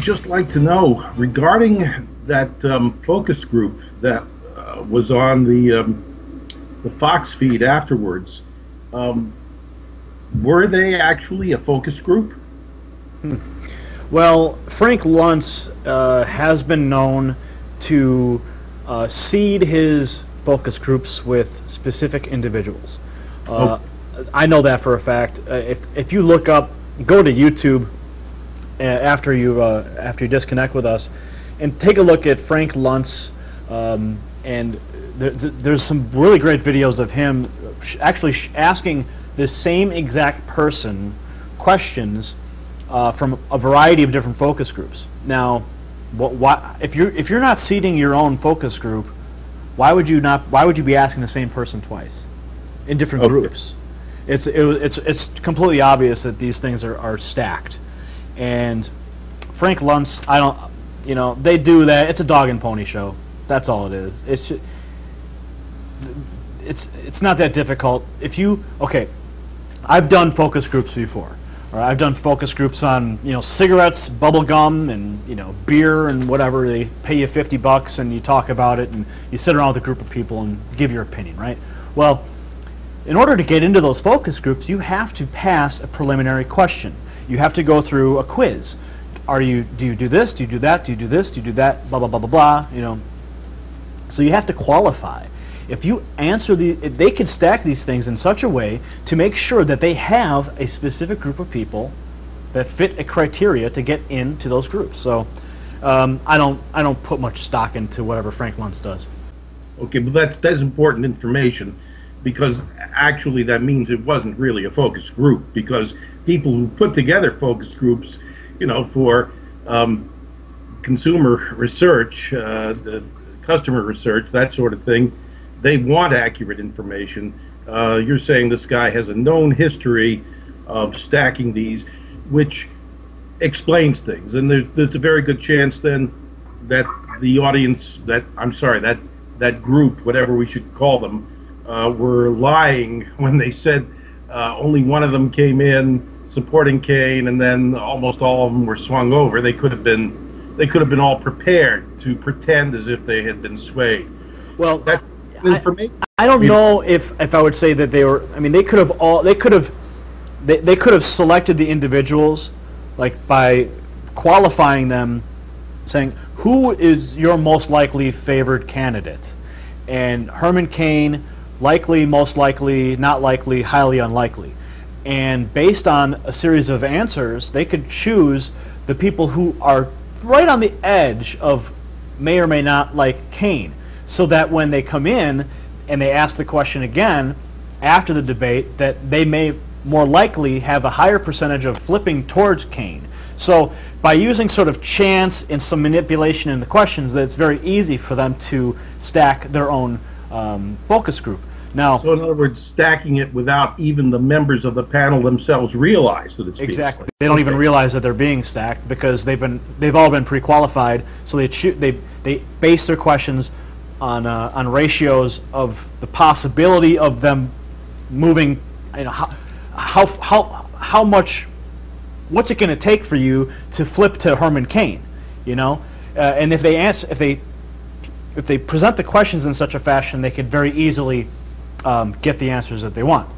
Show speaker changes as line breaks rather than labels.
just like to know regarding that focus group that was on the Fox feed afterwards. Were they actually a focus group?
Well, Frank Luntz has been known to seed his focus groups with specific individuals. I know that for a fact. If you look up, go to YouTube after you disconnect with us, and take a look at Frank Luntz, and there's some really great videos of him actually asking the same exact person questions from a variety of different focus groups. Now, if you're not seeding your own focus group, why would you be asking the same person twice in different groups? It's completely obvious that these things are stacked. And Frank Luntz, they do that. It's a dog and pony show. That's all it is. It's not that difficult. I've done focus groups before. Or I've done focus groups on cigarettes, bubble gum, and beer and whatever. They pay you $50 and you talk about it, and you sit around with a group of people and give your opinion, right? Well, in order to get into those focus groups, you have to pass a preliminary question. You have to go through a quiz. Do you do this? Do you do that? Do you do this? Do you do that? Blah blah blah blah blah. So you have to qualify. If you answer they can stack these things in such a way to make sure that they have a specific group of people that fit a criteria to get into those groups. So I don't put much stock into whatever Frank Luntz does.
Okay, but that's important information, because actually that means it wasn't really a focus group, because people who put together focus groups, for consumer research, the customer research, that sort of thing, they want accurate information. You're saying this guy has a known history of stacking these, which explains things, and there's a very good chance then that the audience, that group, whatever we should call them, were lying when they said only one of them came in supporting Kane, and then almost all of them were swung over. They could have been all prepared to pretend as if they had been swayed.
Well, I don't know if I would say that they were. I mean, they could have selected the individuals, like by qualifying them, saying who is your most likely favored candidate, and Herman Cain, likely, most likely, not likely, highly unlikely. And based on a series of answers, they could choose the people who are right on the edge of may or may not like Cain, so that when they come in and they ask the question again after the debate, that they may more likely have a higher percentage of flipping towards Cain. So by using sort of chance and some manipulation in the questions, that it's very easy for them to stack their own focus group. Now,
so in other words, stacking it without even the members of the panel themselves realize that it's
exactly.
being stacked.
They don't even realize that they're being stacked, because they've all been pre-qualified. So they base their questions on ratios of the possibility of them moving. How much? What's it going to take for you to flip to Herman Cain? And if they present the questions in such a fashion, they could very easily get the answers that they want.